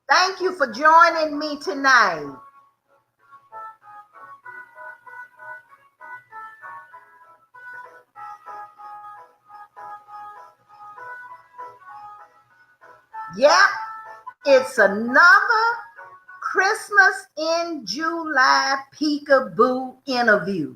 Thank you for joining me tonight. Yep, it's another Christmas in July peekaboo interview.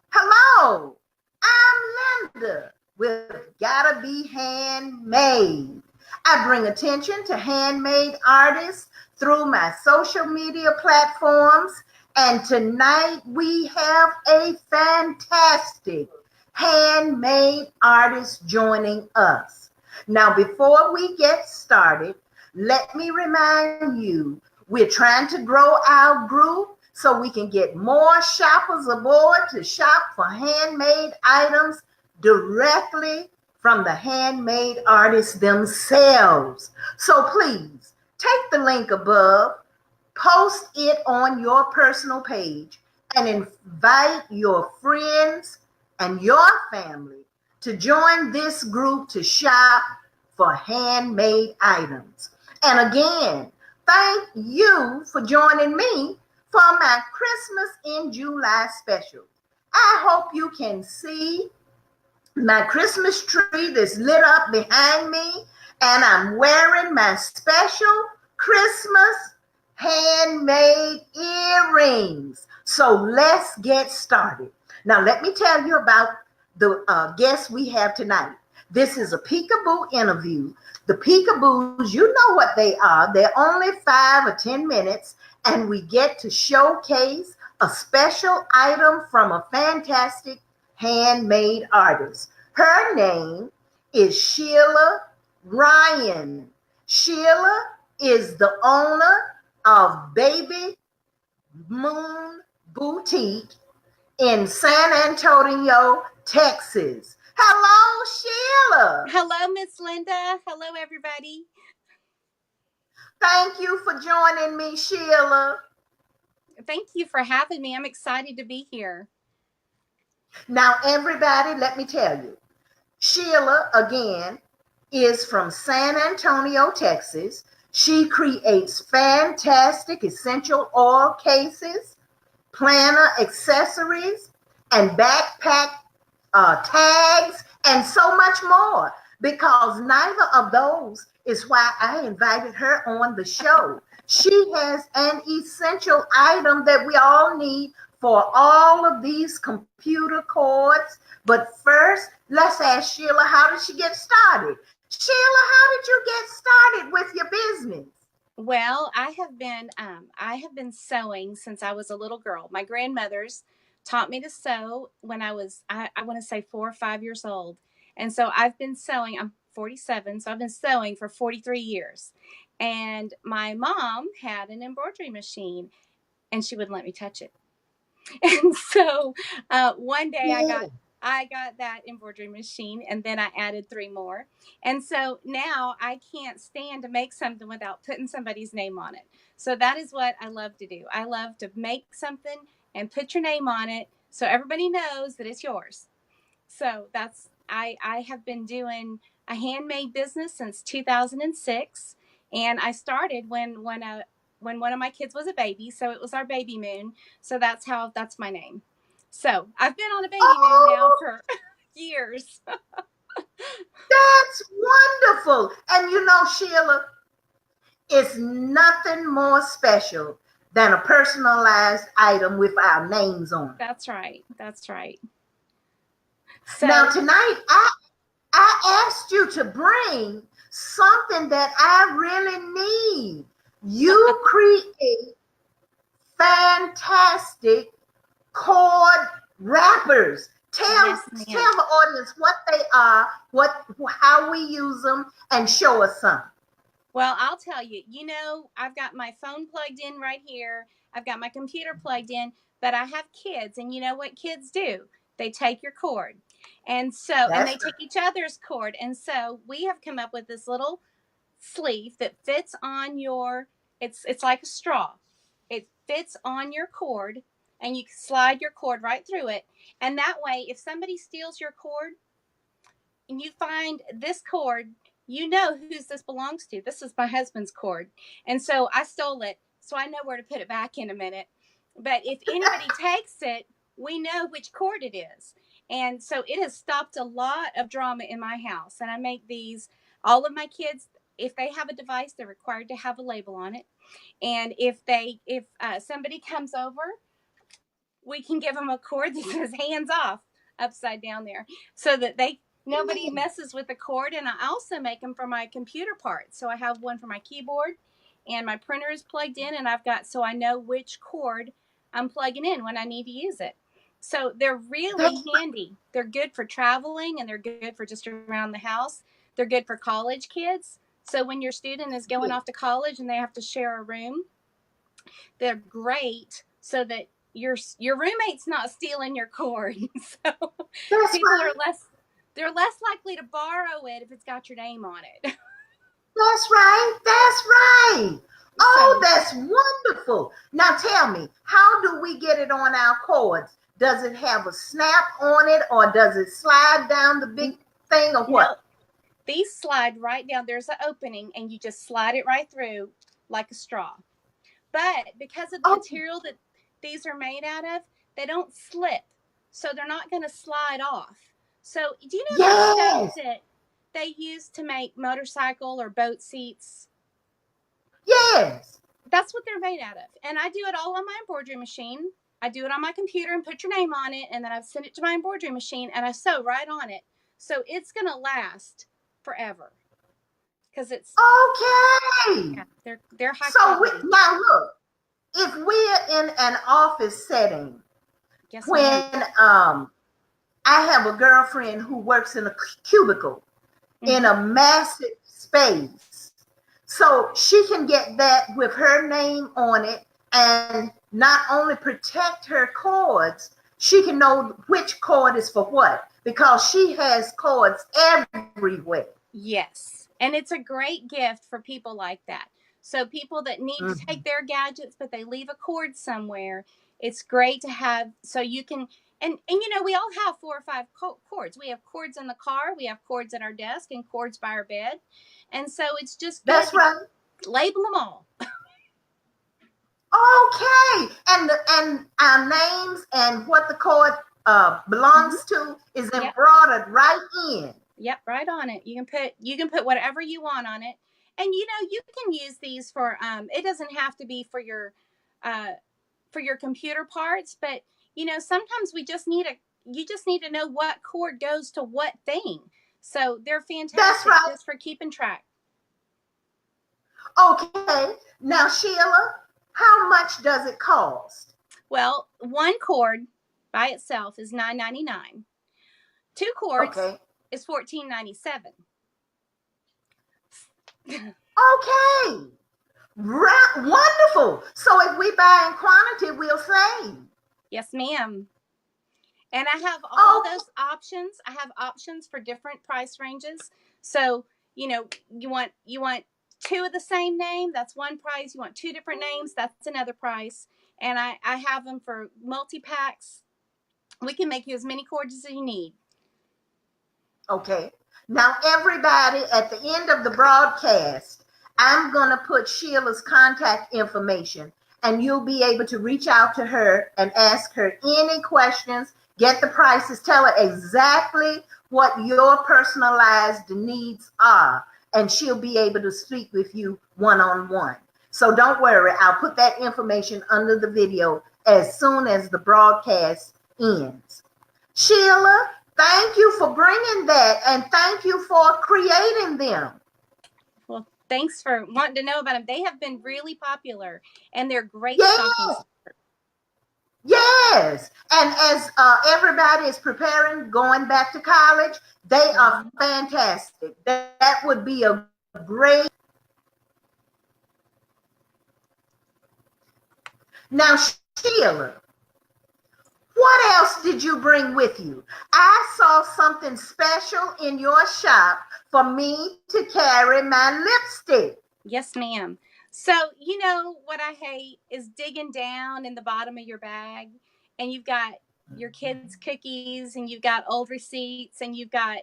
Hello, I'm Linda with Gotta Be Handmade. I bring attention to handmade artists through my social media platforms, and tonight we have a fantastic handmade artist joining us. Now, before we get started, let me remind you we're trying to grow our group so we can get more shoppers aboard to shop for handmade items directly from the handmade artists themselves. So please take the link above, post it on your personal page, and invite your friends and your family to join this group to shop for handmade items. And again, thank you for joining me for my Christmas in July special. I hope you can see my Christmas tree that's lit up behind me, and I'm wearing my special Christmas handmade earrings. So let's get started. Now, let me tell you about the guests we have tonight. This is a peekaboo interview. The peekaboos, you know what they are. They're only 5 or 10 minutes, and we get to showcase a special item from a fantastic handmade artist. Her name is Sheila Ryan. Sheila is the owner of BabyMoon Boutique in San Antonio, Texas. Hello, Sheila. Hello, Miss Linda. Hello, everybody. Thank you for joining me, Sheila. Thank you for having me. I'm excited to be here. Now, everybody, let me tell you, Sheila, again, is from San Antonio, Texas. She creates fantastic essential oil cases, planner accessories, and backpack tags, and so much more. Because neither of those is why I invited her on the show. She has an essential item that we all need for all of these computer cords. But first, let's ask Sheila, how did she get started? Sheila, how did you get started with your business? Well, I have been sewing since I was a little girl. My grandmothers taught me to sew when I want to say 4 or 5 years old, and so I've been sewing. I'm 47, so I've been sewing for 43 years. And my mom had an embroidery machine, and she wouldn't let me touch it. And so one day Yeah. I got that embroidery machine, and then I added three more. And so now I can't stand to make something without putting somebody's name on it. So that is what I love to do. I love to make something and put your name on it so everybody knows that it's yours. So I have been doing a handmade business since 2006, and I started when one of my kids was a baby, so it was our baby moon. So that's my name. So I've been on a baby moon now Oh, for years. that's wonderful. And you know, Sheila, it's nothing more special than a personalized item with our names on it. That's right. That's right. Now, So tonight, I asked you to bring something that I really need. You create fantastic cord wrappers. Tell yes, ma'am. tell the audience what they are, how we use them, and show us some. Well, I'll tell you, I've got my phone plugged in right here. I've got my computer plugged in, but I have kids, and you know what kids do? They take your cord. And That's they take each other's cord. And so we have come up with this little sleeve that fits on it's like a straw. It fits on your cord, and you slide your cord right through it. And that way, if somebody steals your cord and you find this cord, you know whose this belongs to. This is my husband's cord. And so I stole it. So I know where to put it back in a minute. But if anybody takes it, we know which cord it is. And so it has stopped a lot of drama in my house. And I make these, all of my kids, if they have a device, they're required to have a label on it. And if somebody comes over, we can give them a cord that says hands off upside down there, so that nobody messes with the cord. And I also make them for my computer parts. So I have one for my keyboard, and my printer is plugged in, and so I know which cord I'm plugging in when I need to use it. So they're really handy. They're good for traveling, and they're good for just around the house. They're good for college kids. So when your student is going off to college and they have to share a room, they're great, so that your roommate's not stealing your cord. So people are less likely to borrow it if it's got your name on it. That's right. That's right. Oh, that's wonderful. Now tell me, how do we get it on our cords? Does it have a snap on it, or does it slide down the big thing, or what? No, these slide right down. There's an opening, and you just slide it right through like a straw. But because of the material that these are made out of, they don't slip. So they're not going to slide off. So do you know the stuff that they use to make motorcycle or boat seats? Yes. That's what they're made out of. And I do it all on my embroidery machine. I do it on my computer and put your name on it, and then I send it to my embroidery machine, and I sew right on it. So it's going to last forever. Because it's okay. Yeah, they're high quality. So now look, if we're in an office setting, when I have a girlfriend who works in a cubicle in a massive space, so she can get that with her name on it, and not only protect her cords, she can know which cord is for what, because she has cords everywhere. Yes. And it's a great gift for people like that. So people that need to take their gadgets, but they leave a cord somewhere, it's great to have, so you can, and you know, we all have 4 or 5 cords. We have cords in the car, we have cords at our desk, and cords by our bed. And so it's just good. That's right. Label them all. Okay. And our names and what the cord belongs to is embroidered right in. Yep, right on it. You can put whatever you want on it. And you know, you can use these for it doesn't have to be for your computer parts, but you know, sometimes you just need to know what cord goes to what thing. So they're fantastic just for keeping track. Okay. Now, Sheila, how much does it cost? Well, one cord by itself is $9.99. 2 cords is $14.97. Okay. Wonderful. So if we buy in quantity, we'll save. Yes, ma'am. And I have all those options. I have options for different price ranges. So, you know, you want 2 of the same name, that's one price. You want 2 different names, that's another price. And I have them for multi-packs. We can make you as many cords as you need. Okay. Now, everybody, at the end of the broadcast, I'm going to put Sheila's contact information, and you'll be able to reach out to her and ask her any questions, get the prices, tell her exactly what your personalized needs are, and she'll be able to speak with you one-on-one. So don't worry, I'll put that information under the video as soon as the broadcast ends. Sheila, thank you for bringing that, and thank you for creating them. Well, thanks for wanting to know about them. They have been really popular, and they're great stocking stuffers. Yes, and as everybody is preparing, going back to college, they are fantastic. That would be a great. Now, Sheila, what else did you bring with you? I saw something special in your shop for me to carry my lipstick. Yes, ma'am. So, you know what I hate is digging down in the bottom of your bag, and you've got your kids' cookies, and you've got old receipts, and you've got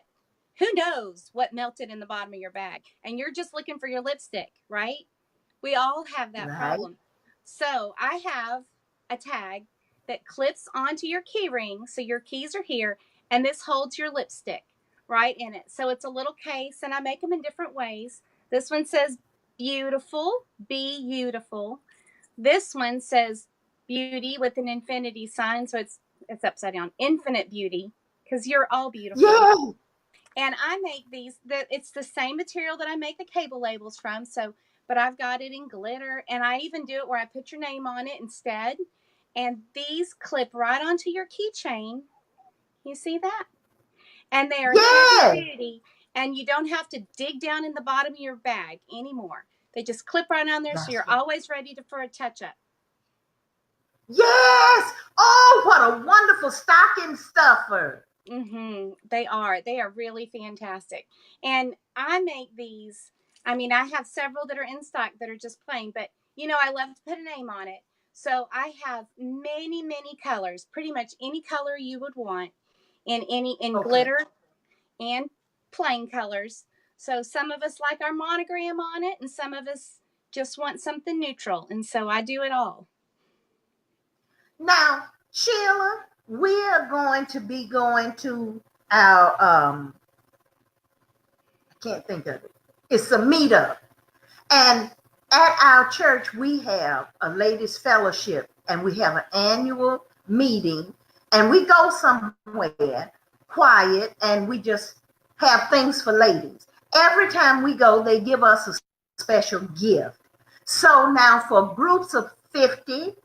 who knows what melted in the bottom of your bag, and you're just looking for your lipstick, right? We all have that Right. problem. So I have a tag that clips onto your key ring, so your keys are here, and this holds your lipstick right in it. So it's a little case, and I make them in different ways. This one says beautiful, be beautiful. This one says beauty with an infinity sign, so it's upside down. Infinite beauty, because you're all beautiful. Yeah. And I make these, it's the same material that I make the cable labels from. So, but I've got it in glitter, and I even do it where I put your name on it instead. And these clip right onto your keychain. You see that? And they are heavy Yeah. duty, and you don't have to dig down in the bottom of your bag anymore. They just clip right on there, so That's you're right. always ready for a touch up. Yes. Oh, what a wonderful stocking stuffer. They are. They are really fantastic. And I make these. I mean, I have several that are in stock that are just plain, but I love to put a name on it. So I have many, many colors, pretty much any color you would want in Okay. glitter and plain colors. So some of us like our monogram on it, and some of us just want something neutral. And so I do it all. Now, Sheila, we are going to be going to our I can't think of it. It's a meetup. And at our church, we have a ladies' fellowship, and we have an annual meeting, and we go somewhere quiet, and we just have things for ladies. Every time we go, they give us a special gift. So now for groups of 50,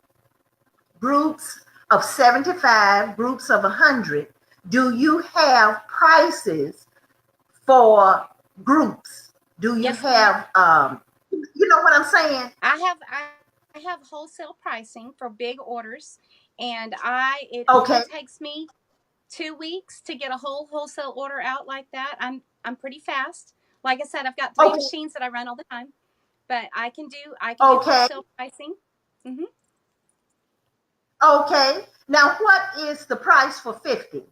groups of 75, groups of 100, do you have prices for groups? Do you Yes, ma'am. have you know what I'm saying? I have wholesale pricing for big orders, and it Okay, only takes me 2 weeks to get a whole wholesale order out like that. I'm pretty fast. Like I said, I've got three okay, machines that I run all the time, but I can do okay, wholesale pricing. hmm okay. Now, what is the price for 50?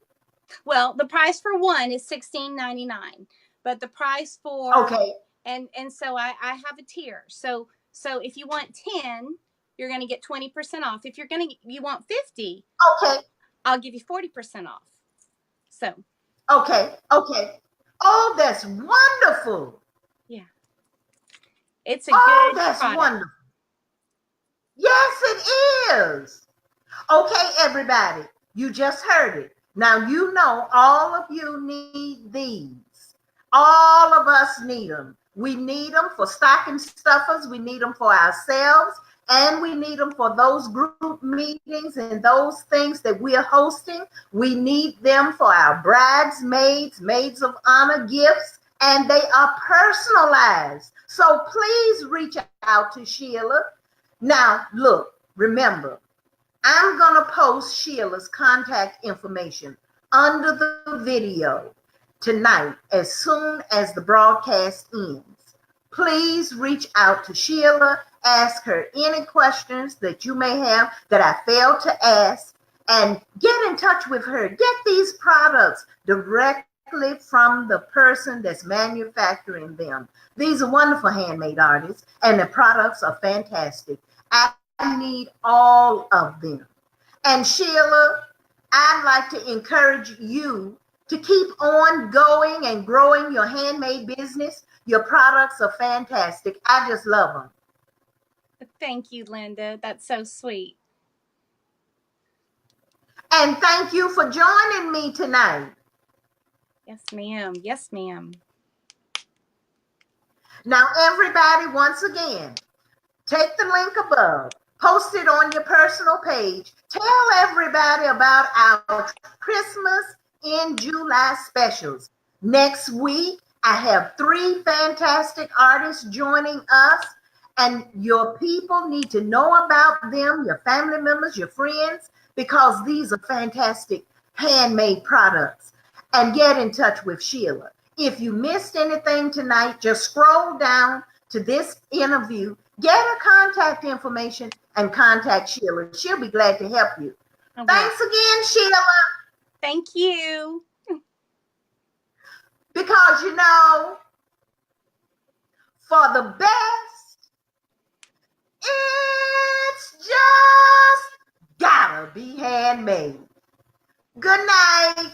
Well, the price for one is $16.99, but the price for Okay, and so I have a tier. So if you want 10, you're going to get 20% off. If you want 50, okay, I'll give you 40% off. So, okay, okay. Oh, that's wonderful. yeah, it's a Oh, good that's product. wonderful. Yes, it is. Okay, everybody, you just heard it. Now, you know, all of you need these. All of us need them. We need them for stocking stuffers. We need them for ourselves. And we need them for those group meetings and those things that we are hosting. We need them for our bridesmaids, maids of honor gifts, and they are personalized. So please reach out to Sheila. Now, look, remember, I'm going to post Sheila's contact information under the video tonight as soon as the broadcast ends. Please reach out to Sheila, ask her any questions that you may have that I failed to ask, and get in touch with her. Get these products directly from the person that's manufacturing them. These are wonderful handmade artists, and the products are fantastic. I need all of them. And Sheila, I'd like to encourage you to keep on going and growing your handmade business. Your products are fantastic. I just love them. Thank you, Linda. That's so sweet. And thank you for joining me tonight. Yes, ma'am. Yes, ma'am. Now, everybody, once again, take the link above, post it on your personal page. Tell everybody about our Christmas in July specials. Next week, I have 3 fantastic artists joining us, and your people need to know about them, your family members, your friends, because these are fantastic handmade products. And get in touch with Sheila. If you missed anything tonight, just scroll down to this interview, get her contact information, and contact Sheila. She'll be glad to help you. I will. Thanks again, Sheila. Thank you. Because you know, for the best, it's just gotta be handmade. Good night.